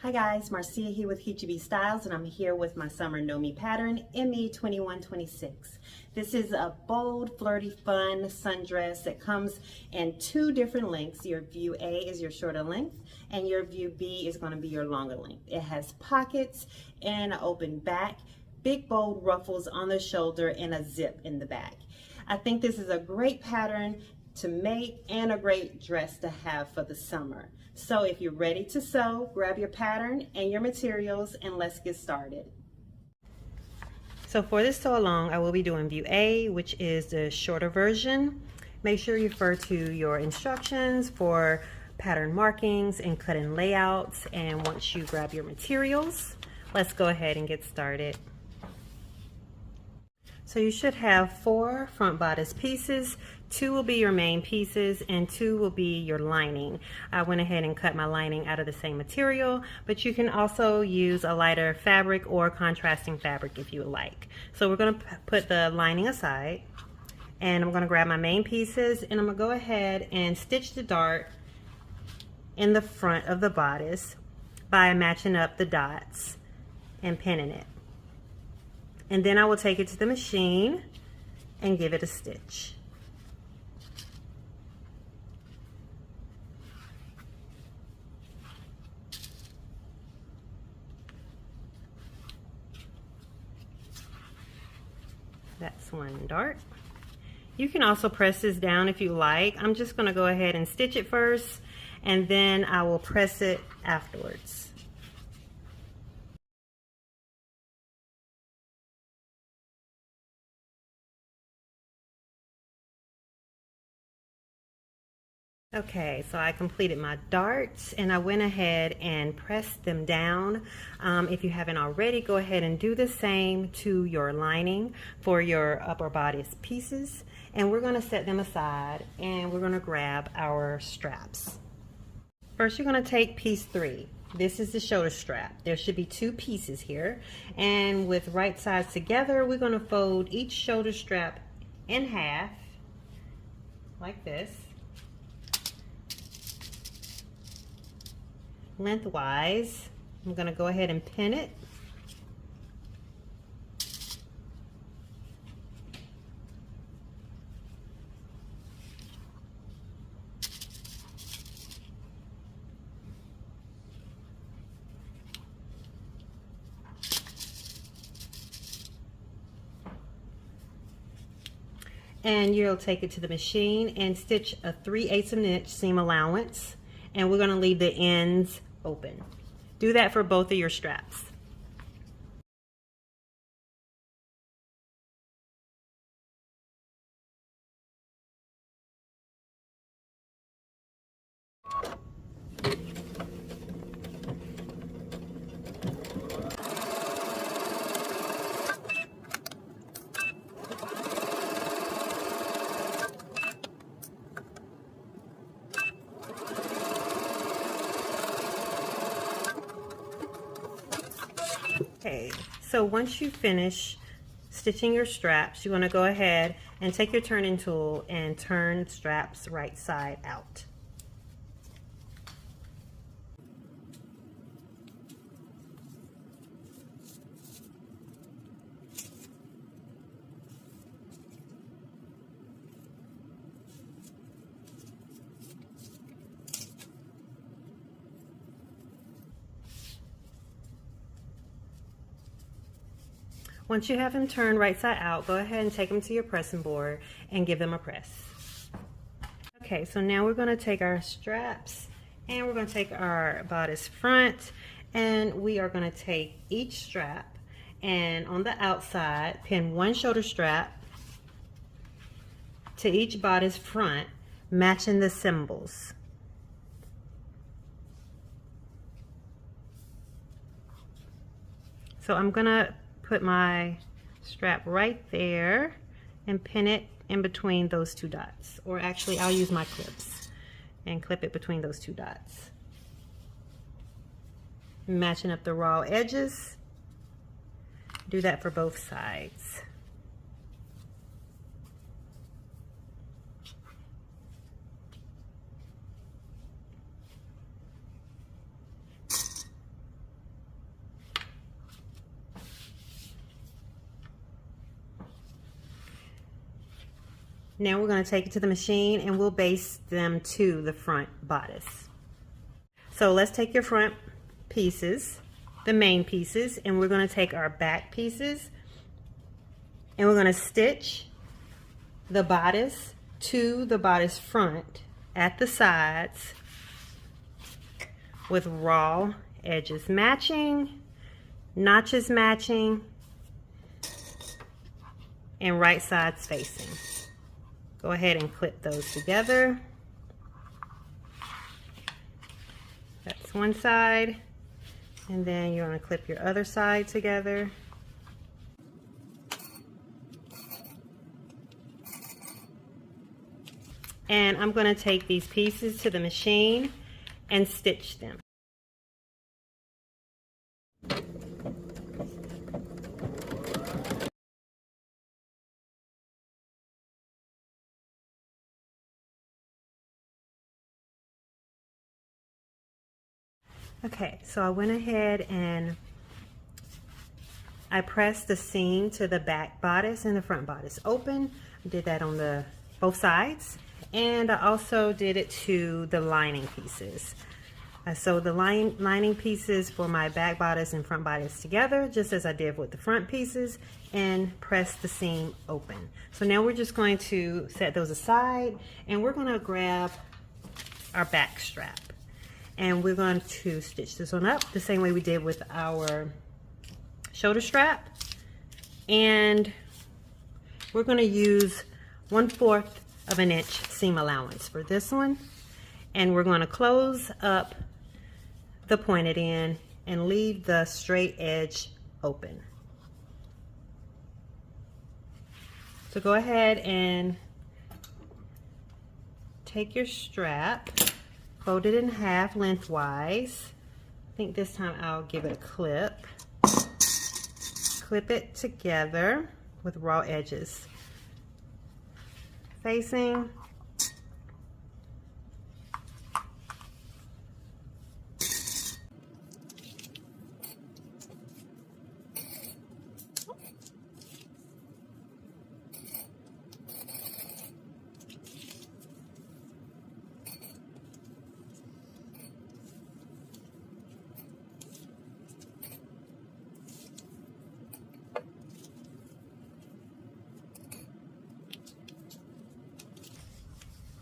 Hi guys, Marcia here with Hichibi Styles, and I'm here with my Summer KnowMe Pattern ME2126. This is a bold, flirty, fun sundress that comes in two different lengths. Your view A is your shorter length, and your view B is going to be your longer length. It has pockets and an open back, big bold ruffles on the shoulder, and a zip in the back. I think this is a great pattern to make and a great dress to have for the summer. So if you're ready to sew, grab your pattern and your materials and let's get started. So for this sew along, I will be doing view A, which is the shorter version. Make sure you refer to your instructions for pattern markings and cut-in layouts. And once you grab your materials, let's go ahead and get started. So you should have 4 front bodice pieces. 2 will be your main pieces and 2 will be your lining. I went ahead and cut my lining out of the same material, but you can also use a lighter fabric or contrasting fabric if you would like. So we're going to put the lining aside, and I'm going to grab my main pieces, and I'm going to go ahead and stitch the dart in the front of the bodice by matching up the dots and pinning it. And then I will take it to the machine and give it a stitch. That's one dart. You can also press this down if you like. I'm just going to go ahead and stitch it first, and then I will press it afterwards. Okay, so I completed my darts and I went ahead and pressed them down. If you haven't already, go ahead and do the same to your lining for your upper bodice pieces. And we're going to set them aside and we're going to grab our straps. First, you're going to take piece 3. This is the shoulder strap. There should be 2 pieces here. And with right sides together, we're going to fold each shoulder strap in half like this, lengthwise. I'm going to go ahead and pin it. And you'll take it to the machine and stitch a 3/8 of an inch seam allowance, and we're going to leave the ends open. Do that for both of your straps. Okay, so once you finish stitching your straps, you want to go ahead and take your turning tool and turn straps right side out. Once you have them turned right side out, go ahead and take them to your pressing board and give them a press. Okay, so now we're going to take our straps and we're going to take our bodice front, and we are going to take each strap and on the outside pin one shoulder strap to each bodice front, matching the symbols. So I'm going to put my strap right there and pin it in between those 2 dots, or actually I'll use my clips and clip it between those 2 dots, matching up the raw edges. Do that for both sides. Now we're going to take it to the machine and we'll baste them to the front bodice. So let's take your front pieces, the main pieces, and we're going to take our back pieces and we're going to stitch the bodice to the bodice front at the sides with raw edges matching, notches matching, and right sides facing. Go ahead and clip those together. That's one side, and then you're going to clip your other side together. And I'm going to take these pieces to the machine and stitch them. Okay, so I went ahead and I pressed the seam to the back bodice and the front bodice open. I did that on both sides, and I also did it to the lining pieces. I sewed the lining pieces for my back bodice and front bodice together, just as I did with the front pieces, and pressed the seam open. So now we're just going to set those aside, and we're going to grab our back strap. And we're going to stitch this one up the same way we did with our shoulder strap. And we're going to use 1/4 of an inch seam allowance for this one. And we're going to close up the pointed end and leave the straight edge open. So go ahead and take your strap, fold it in half lengthwise. I think this time I'll give it a clip. Clip it together with raw edges facing.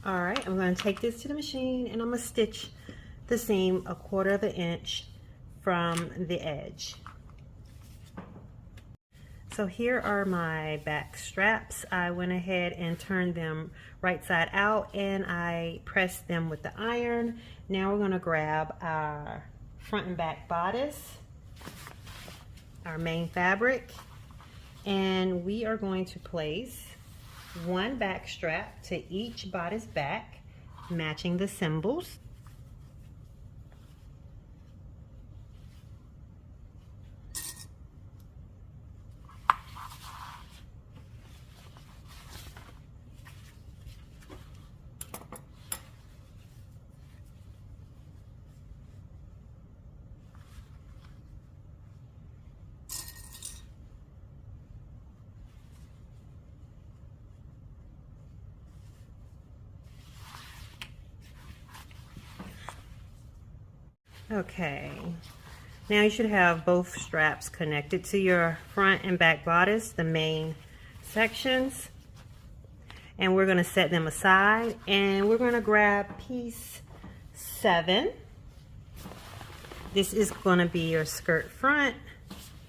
All right, I'm going to take this to the machine and I'm going to stitch the seam 1/4 of an inch from the edge. So here are my back straps. I went ahead and turned them right side out and I pressed them with the iron. Now we're going to grab our front and back bodice, our main fabric, and we are going to place one back strap to each bodice back, matching the symbols. Okay, now you should have both straps connected to your front and back bodice, the main sections, and we're going to set them aside and we're going to grab piece 7. This is going to be your skirt front.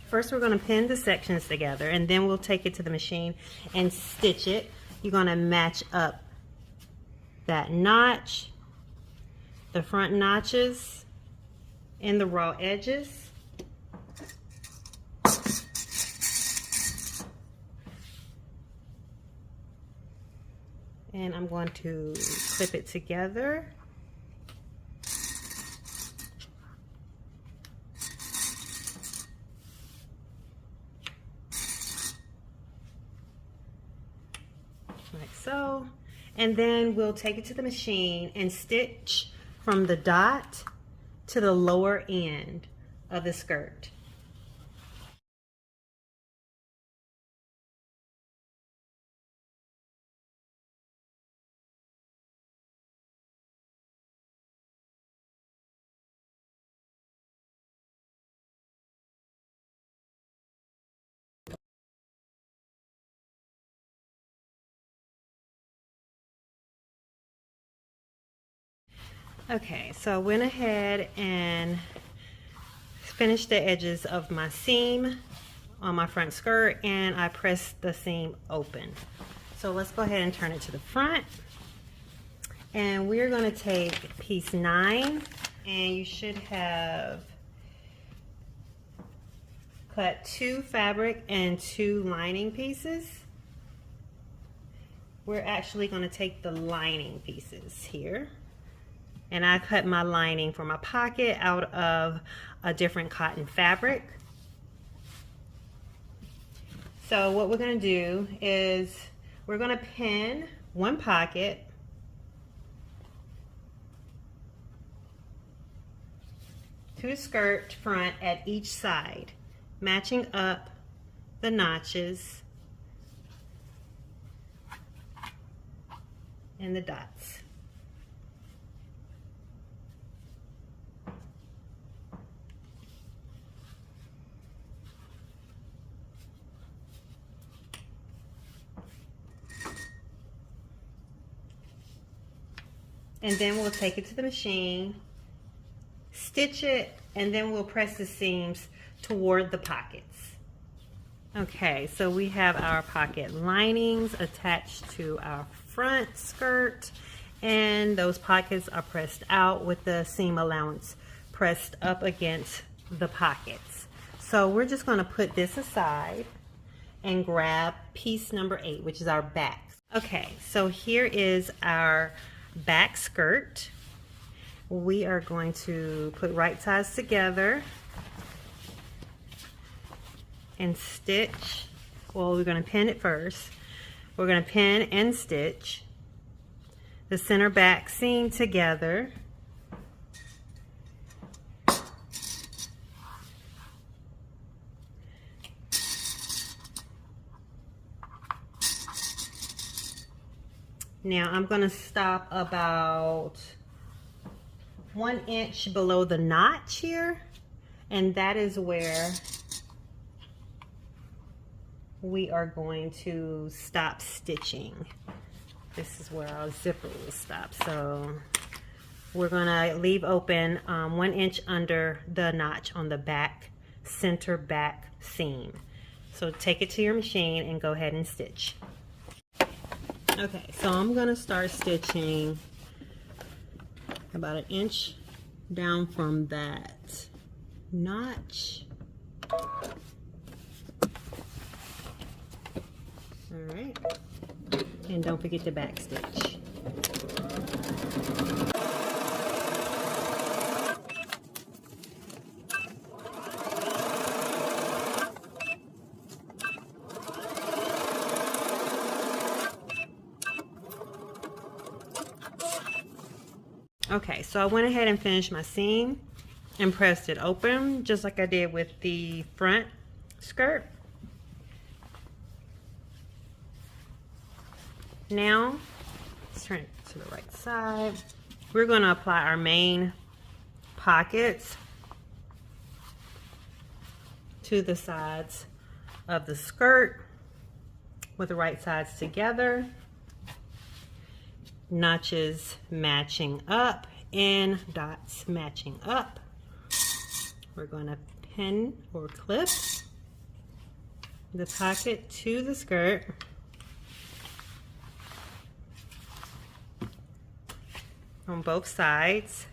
First we're going to pin the sections together and then we'll take it to the machine and stitch it. You're going to match up that notch, the front notches, and the raw edges. And I'm going to clip it together. Like so. And then we'll take it to the machine and stitch from the dot to the lower end of the skirt. Okay, so I went ahead and finished the edges of my seam on my front skirt, and I pressed the seam open. So let's go ahead and turn it to the front. And we're going to take piece 9, and you should have cut 2 fabric and 2 lining pieces. We're actually going to take the lining pieces here. And I cut my lining for my pocket out of a different cotton fabric. So what we're going to do is we're going to pin one pocket to the skirt front at each side, matching up the notches and the dots. And then we'll take it to the machine, stitch it, and then we'll press the seams toward the pockets. Okay, so we have our pocket linings attached to our front skirt, and those pockets are pressed out with the seam allowance pressed up against the pockets. So we're just going to put this aside and grab piece number 8, which is our back. Okay, so here is our back skirt. We are going to put right sides together and stitch. Well, we're going to pin it first. We're going to pin and stitch the center back seam together. Now I'm going to stop about 1 inch below the notch here, and that is where we are going to stop stitching. This is where our zipper will stop. So we're going to leave open 1 inch under the notch on the back, center back seam. So take it to your machine and go ahead and stitch. Okay, so I'm going to start stitching about 1 inch down from that notch. All right, and don't forget the back stitch. Okay, so I went ahead and finished my seam and pressed it open just like I did with the front skirt. Now, let's turn it to the right side. We're going to apply our main pockets to the sides of the skirt with the right sides together. Notches matching up and dots matching up. We're going to pin or clip the pocket to the skirt. On both sides.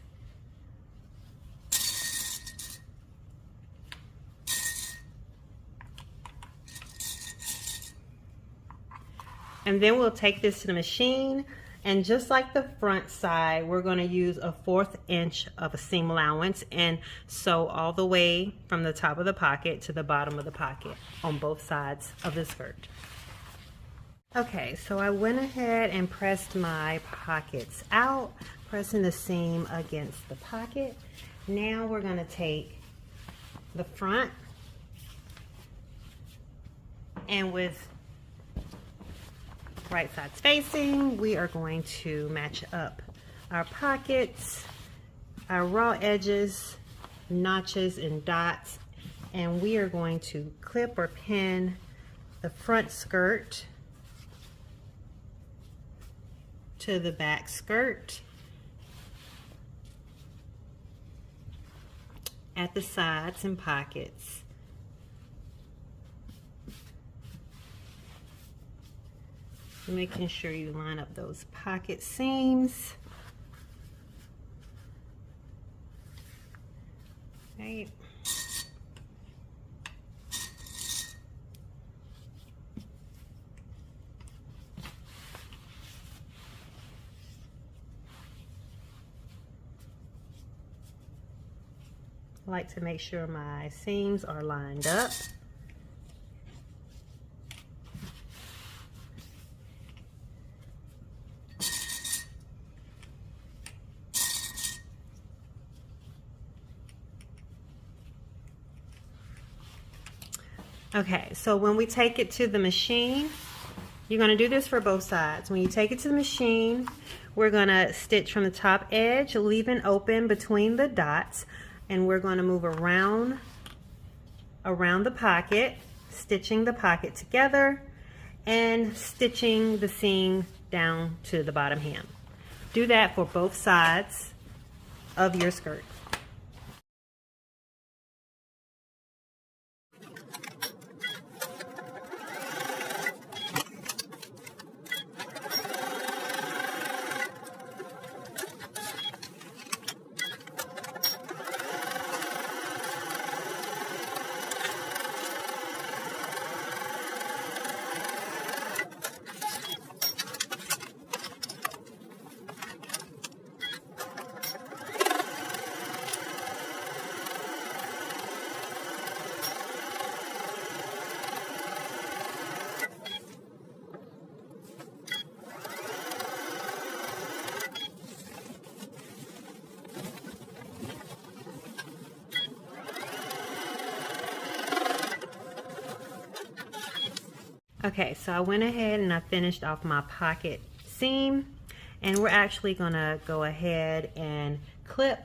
And then we'll take this to the machine, and just like the front side, we're going to use a 1/4 inch of a seam allowance and sew all the way from the top of the pocket to the bottom of the pocket on both sides of the skirt. Okay, so I went ahead and pressed my pockets out, pressing the seam against the pocket. Now we're going to take the front, and with right sides facing, we are going to match up our pockets, our raw edges, notches and dots, and we are going to clip or pin the front skirt to the back skirt. at the sides and pockets. Making sure you line up those pocket seams. Right. I like to make sure my seams are lined up. Okay, so when we take it to the machine, you're going to do this for both sides. When you take it to the machine, we're going to stitch from the top edge, leaving open between the dots, and we're going to move around the pocket, stitching the pocket together and stitching the seam down to the bottom hem. Do that for both sides of your skirt. Okay, so I went ahead and I finished off my pocket seam, and we're actually gonna go ahead and clip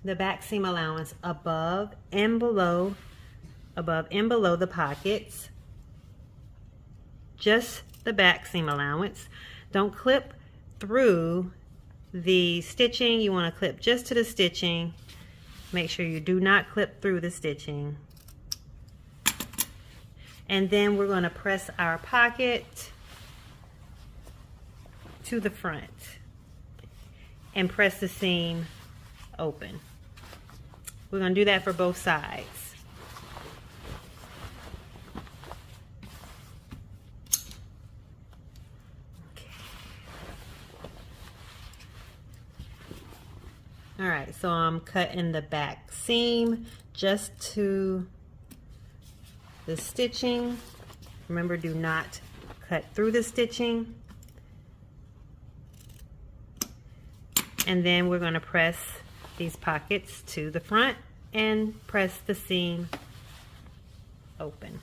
the back seam allowance above and below the pockets. Just the back seam allowance. Don't clip through the stitching. You want to clip just to the stitching. Make sure you do not clip through the stitching. And then we're going to press our pocket to the front and press the seam open. We're going to do that for both sides. Okay. All right, so I'm cutting the back seam just to the stitching. Remember, do not cut through the stitching. And then we're going to press these pockets to the front and press the seam open.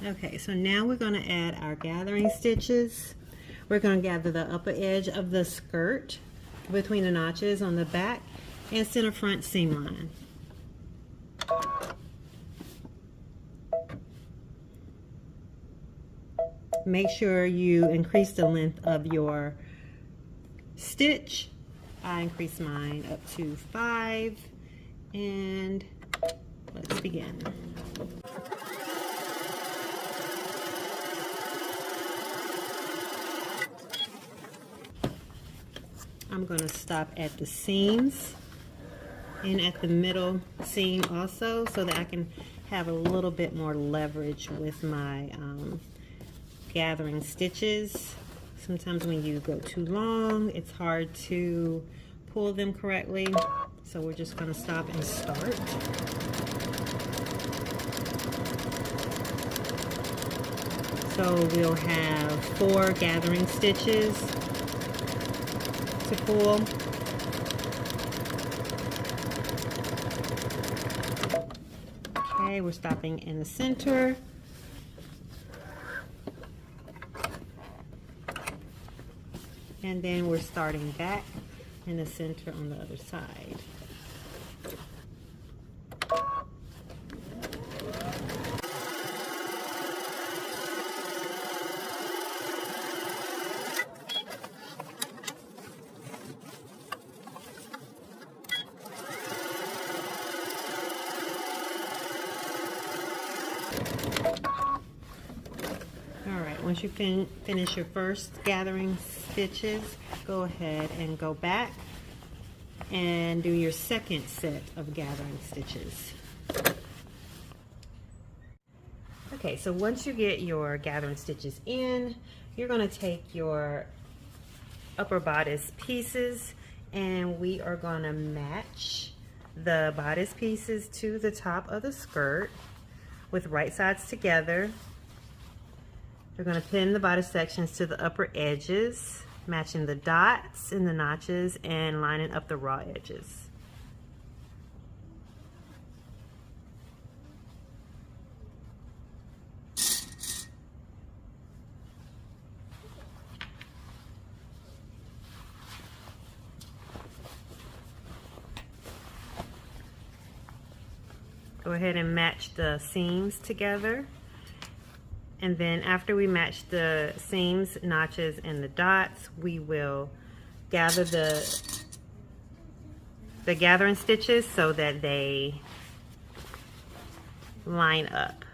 Okay, so now we're going to add our gathering stitches. We're going to gather the upper edge of the skirt between the notches on the back and center front seam line. Make sure you increase the length of your stitch. I increased mine up to 5, and let's begin. I'm going to stop at the seams and at the middle seam also, so that I can have a little bit more leverage with my gathering stitches. Sometimes when you go too long, it's hard to pull them correctly, so we're just going to stop and start. So we'll have 4 gathering stitches to pull. Okay, we're stopping in the center. And then we're starting back in the center on the other side. Once you finish your first gathering stitches, go ahead and go back and do your second set of gathering stitches. Okay, so once you get your gathering stitches in, you're going to take your upper bodice pieces and we are going to match the bodice pieces to the top of the skirt with right sides together. We're going to pin the bodice sections to the upper edges, matching the dots and the notches and lining up the raw edges. Go ahead and match the seams together. And then after we match the seams, notches, and the dots, we will gather the gathering stitches so that they line up.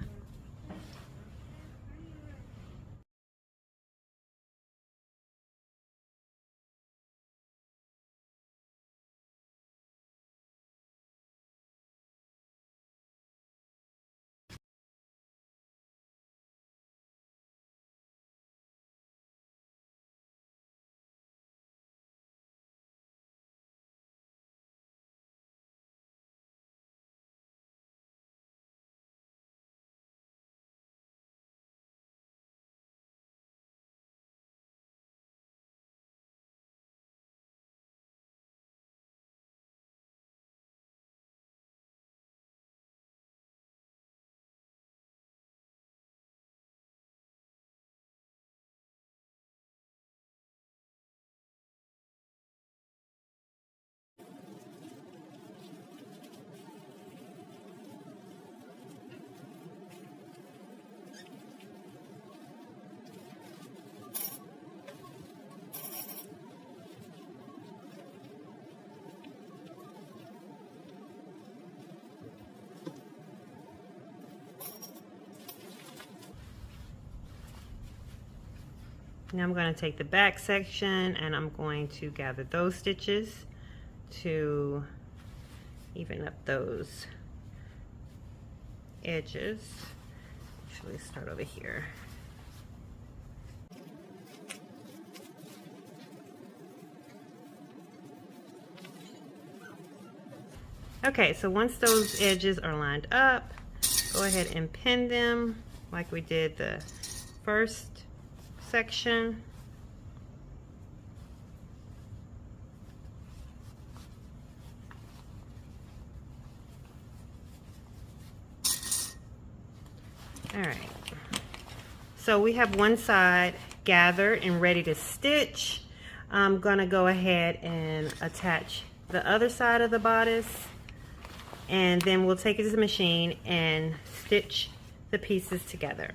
Now I'm going to take the back section and I'm going to gather those stitches to even up those edges. Actually, start over here. Okay, so once those edges are lined up, go ahead and pin them like we did the first section. All right, so we have one side gathered and ready to stitch. I'm gonna go ahead and attach the other side of the bodice, and then we'll take it to the machine and stitch the pieces together.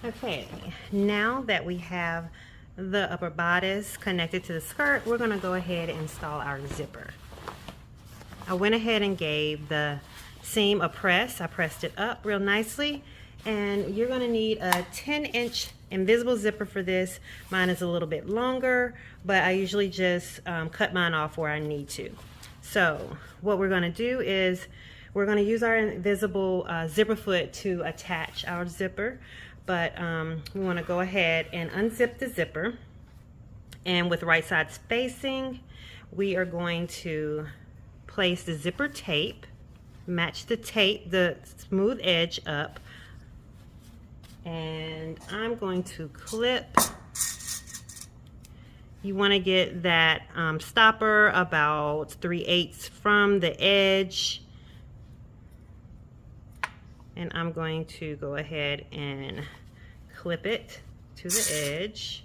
Okay, now that we have the upper bodice connected to the skirt, we're going to go ahead and install our zipper. I went ahead and gave the seam a press. I pressed it up real nicely, and you're going to need a 10-inch invisible zipper for this. Mine is a little bit longer, but I usually just cut mine off where I need to. So what we're going to do is we're going to use our invisible zipper foot to attach our zipper. But we want to go ahead and unzip the zipper, and with right side spacing, we are going to place the zipper tape, match the tape, the smooth edge up, and I'm going to clip You want to get that stopper about 3/8 from the edge. And I'm going to go ahead and clip it to the edge.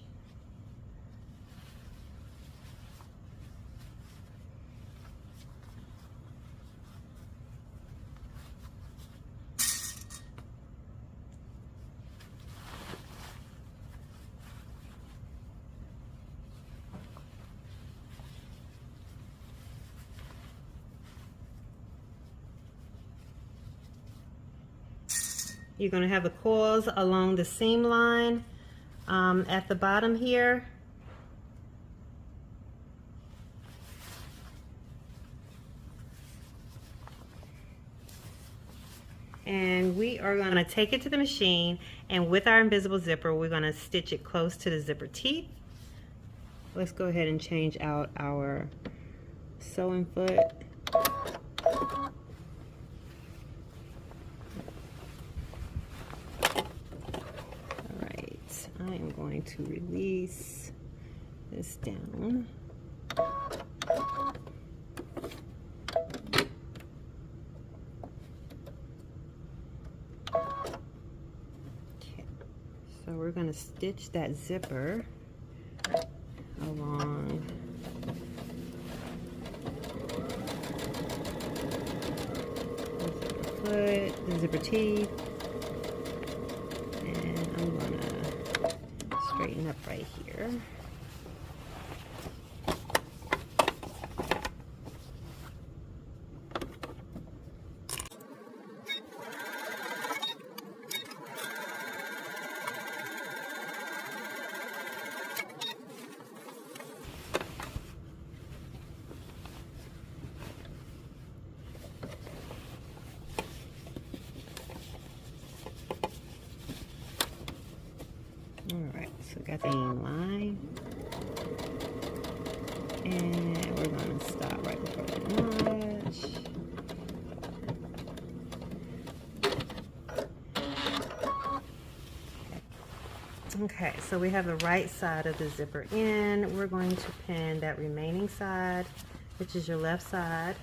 You're going to have the coils along the seam line at the bottom here. And we are going to take it to the machine, and with our invisible zipper, we're going to stitch it close to the zipper teeth. Let's go ahead and change out our sewing foot. I am going to release this down. Okay, so we're going to stitch that zipper along the zipper foot, the zipper teeth, and I'm going to straighten up right here. Alright, so got the line, and we're going to stop right before the notch. Okay, so we have the right side of the zipper in. We're going to pin that remaining side, which is your left side.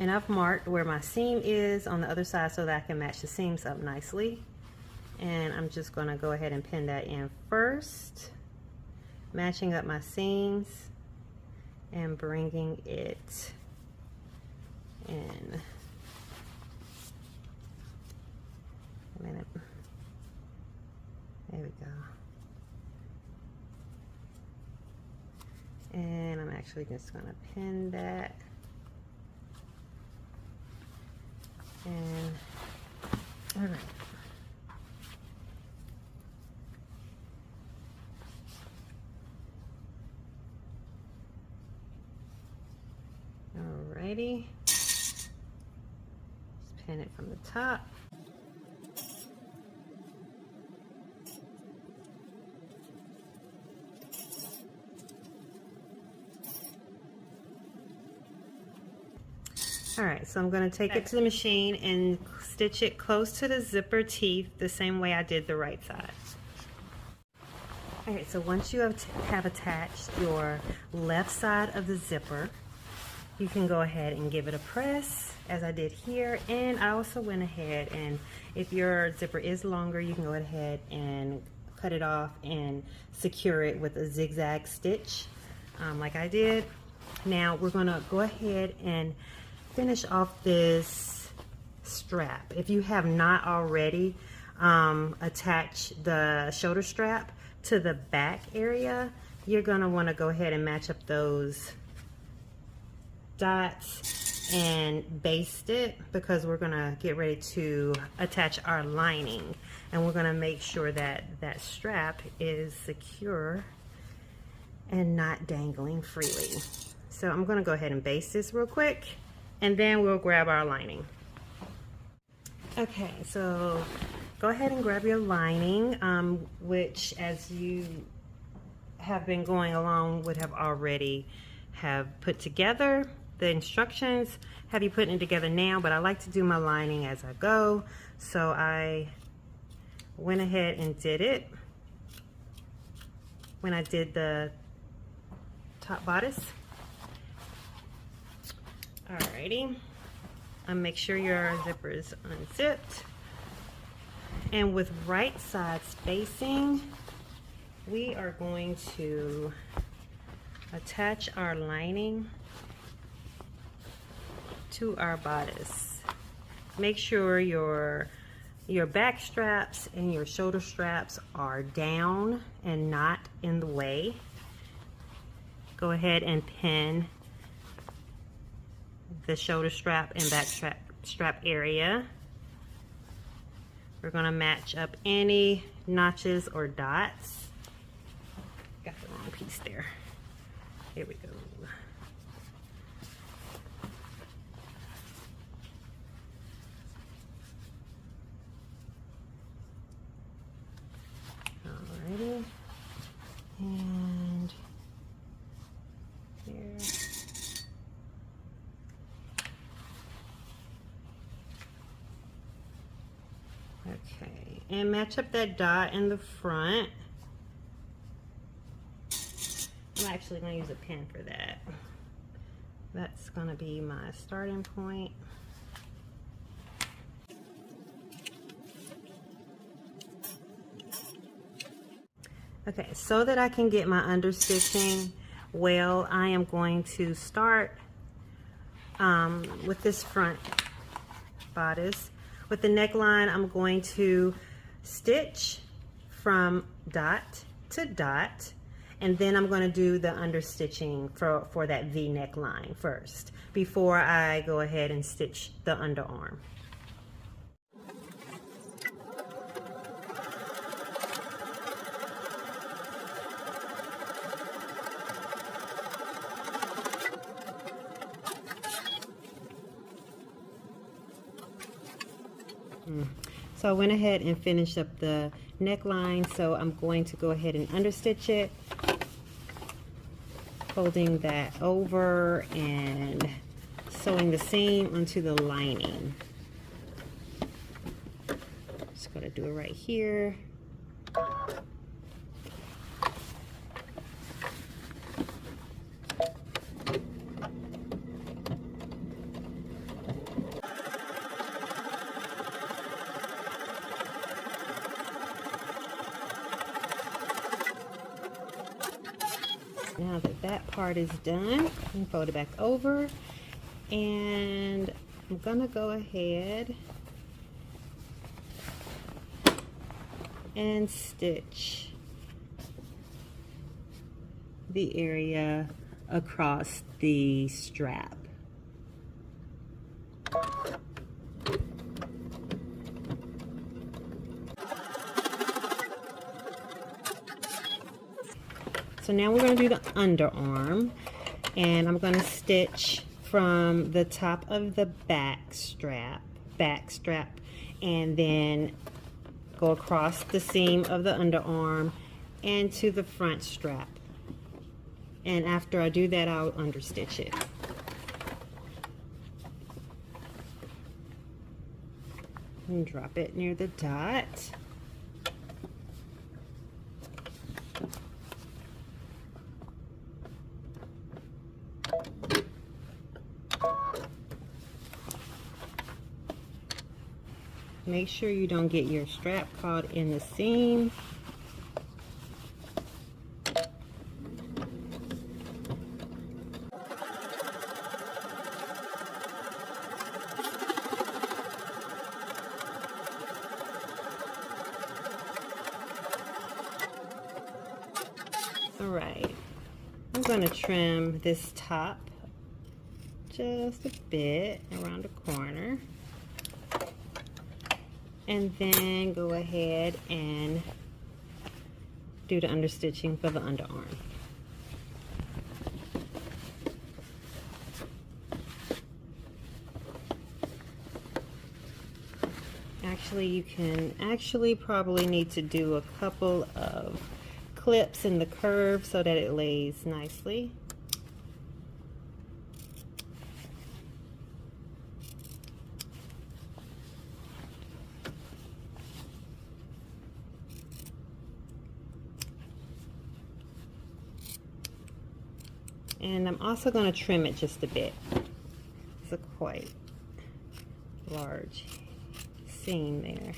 And I've marked where my seam is on the other side so that I can match the seams up nicely. And I'm just going to go ahead and pin that in first, matching up my seams and bringing it in. A minute. There we go. And I'm actually just going to pin that. And all right. Alrighty, just pin it from the top. Alright, so I'm going to take it to the machine and stitch it close to the zipper teeth the same way I did the right side. Alright, so once you have attached your left side of the zipper, you can go ahead and give it a press as I did here. And I also went ahead, and if your zipper is longer, you can go ahead and cut it off and secure it with a zigzag stitch like I did. Now we're going to go ahead and finish off this strap. If you have not already attached the shoulder strap to the back area, you're going to want to go ahead and match up those dots and baste it, because we're going to get ready to attach our lining, and we're going to make sure that that strap is secure and not dangling freely. So I'm going to go ahead and baste this real quick, and then we'll grab our lining. Okay, so go ahead and grab your lining, which, as you have been going along, would have already have put together. The instructions have you putting it together now, but I like to do my lining as I go, so I went ahead and did it. when I did the top bodice. Alrighty, make sure your zipper is unzipped. And with right side spacing, we are going to attach our lining to our bodice. Make sure your back straps and your shoulder straps are down and not in the way. Go ahead and pin the shoulder strap and back strap area. We're gonna match up any notches or dots. Got the wrong piece there. Here we go. Alrighty. And here. Okay, and match up that dot in the front. I'm actually going to use a pin for that. That's going to be my starting point. Okay, so that I can get my understitching well, I am going to start with this front bodice. With the neckline, I'm going to stitch from dot to dot, and then I'm going to do the understitching for that V neckline first before I go ahead and stitch the underarm. So I went ahead and finished up the neckline, so I'm going to go ahead and understitch it, folding that over and sewing the seam onto the lining. Just going to do it right here. Now that that part is done, I can fold it back over, and I'm gonna go ahead and stitch the area across the strap. So now we're going to do the underarm, and I'm going to stitch from the top of the back strap, and then go across the seam of the underarm and to the front strap. And after I do that, I'll understitch it. And drop it near the dot. Make sure you don't get your strap caught in the seam. All right, I'm going to trim this top just a bit around the corner. And then go ahead and do the understitching for the underarm. Actually, you can probably need to do a couple of clips in the curve so that it lays nicely. And I'm also going to trim it just a bit. It's a quite large seam there.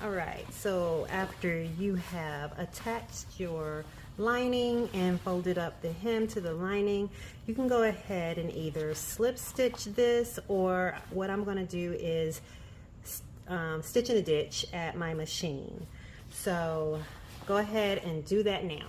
Alright, so after you have attached your lining and folded up the hem to the lining, you can go ahead and either slip stitch this, or what I'm going to do is stitch in a ditch at my machine. So go ahead and do that now.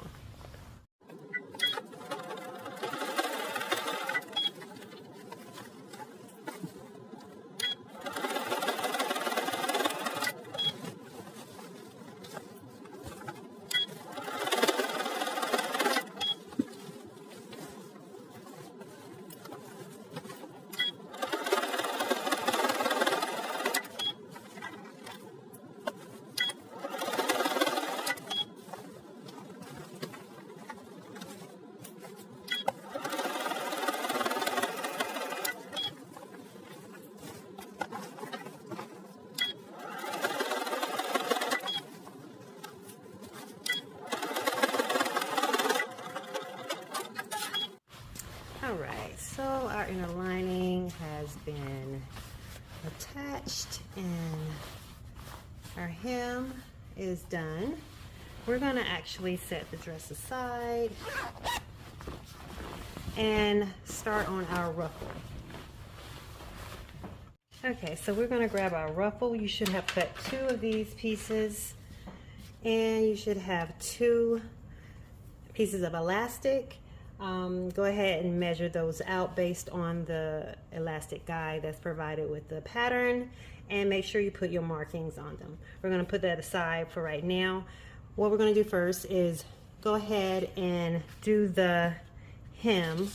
Alright, so our inner lining has been attached and our hem is done. We're going to actually set the dress aside and start on our ruffle. Okay, so we're going to grab our ruffle. You should have cut 2 of these pieces, and you should have 2 pieces of elastic. Go ahead and measure those out based on the elastic guide that's provided with the pattern, and make sure you put your markings on them. We're going to put that aside for right now. What we're going to do first is go ahead and do the hem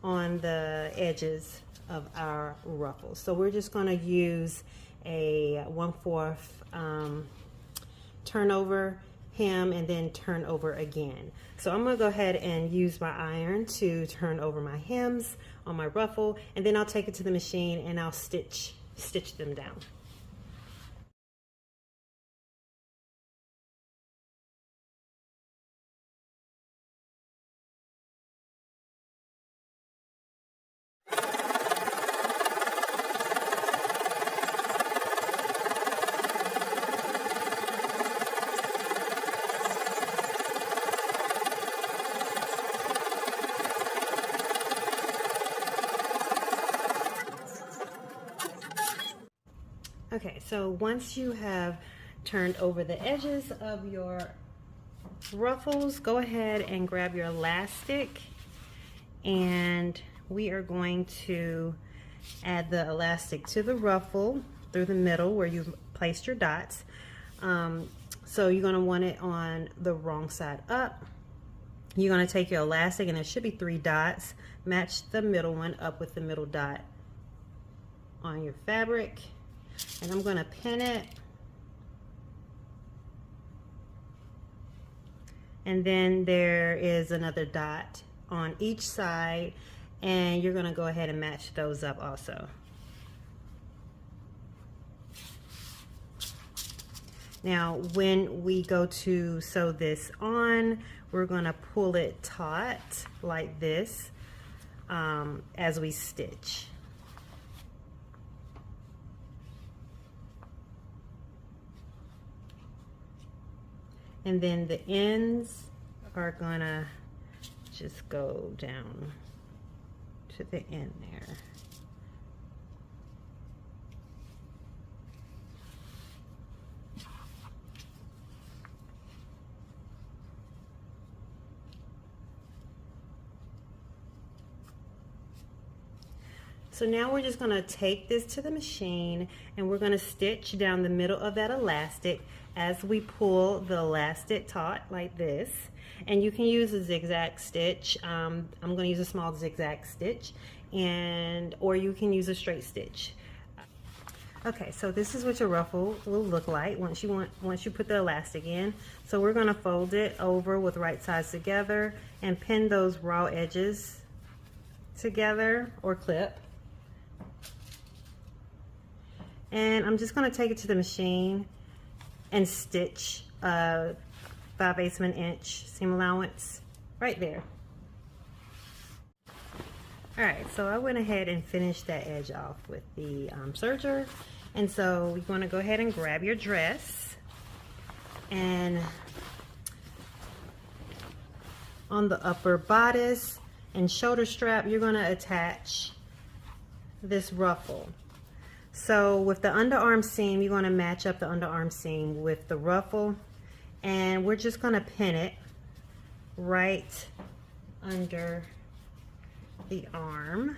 on the edges of our ruffles. So we're just going to use a 1/4 turnover hem and then turn over again. So I'm going to go ahead and use my iron to turn over my hems on my ruffle, and then I'll take it to the machine and I'll stitch them down. Okay, so once you have turned over the edges of your ruffles, go ahead and grab your elastic, and we are going to add the elastic to the ruffle through the middle where you've placed your dots. So you're going to want it on the wrong side up. You're going to take your elastic, and there should be 3 dots. Match the middle one up with the middle dot on your fabric. And I'm going to pin it, and then there is another dot on each side, and you're going to go ahead and match those up also. Now when we go to sew this on, we're going to pull it taut like this as we stitch. And then the ends are gonna just go down to the end there. So now we're just going to take this to the machine, and we're going to stitch down the middle of that elastic as we pull the elastic taut like this. And you can use a zigzag stitch. I'm going to use a small zigzag stitch, or you can use a straight stitch. Okay, so this is what your ruffle will look like once you put the elastic in. So we're going to fold it over with right sides together and pin those raw edges together or clip. And I'm just going to take it to the machine and stitch 5/8 of an inch seam allowance right there. Alright, so I went ahead and finished that edge off with the serger. And so you're going to go ahead and grab your dress, and on the upper bodice and shoulder strap you're going to attach this ruffle. So with the underarm seam, you're going to match up the underarm seam with the ruffle, and we're just going to pin it right under the arm.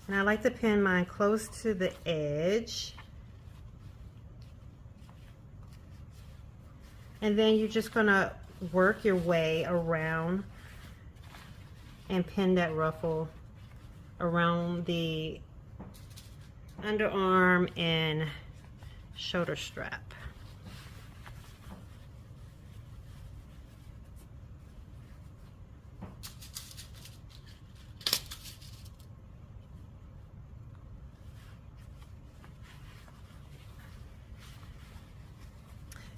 And I like to pin mine close to the edge. And then you're just going to work your way around and pin that ruffle around the underarm and shoulder strap.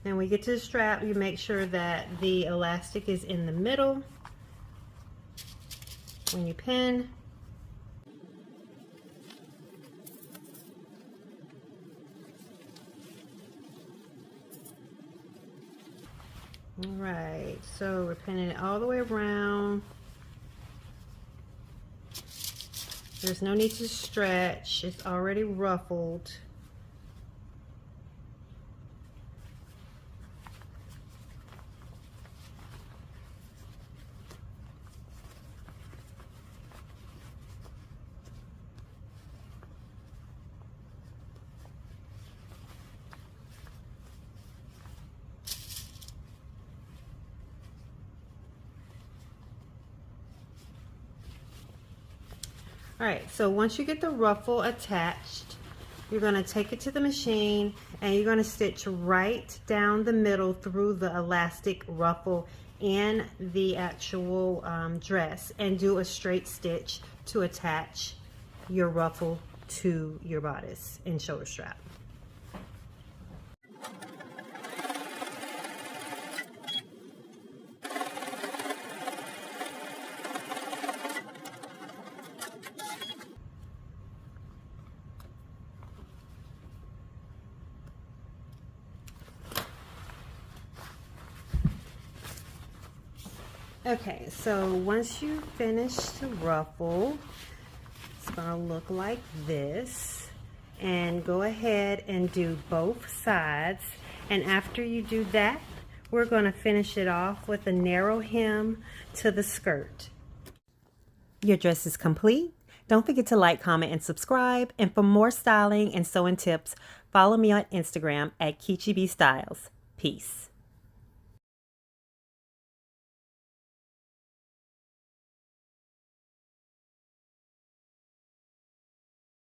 Then we get to the strap, you make sure that the elastic is in the middle when you pin. Alright, so we're pinning it all the way around. There's no need to stretch, it's already ruffled. Alright, so once you get the ruffle attached, you're going to take it to the machine and you're going to stitch right down the middle through the elastic ruffle and the actual dress, and do a straight stitch to attach your ruffle to your bodice and shoulder strap. Okay, so once you finish the ruffle, it's going to look like this. And go ahead and do both sides. And after you do that, we're going to finish it off with a narrow hem to the skirt. Your dress is complete. Don't forget to like, comment, and subscribe. And for more styling and sewing tips, follow me on Instagram at KichiBStyles. Peace.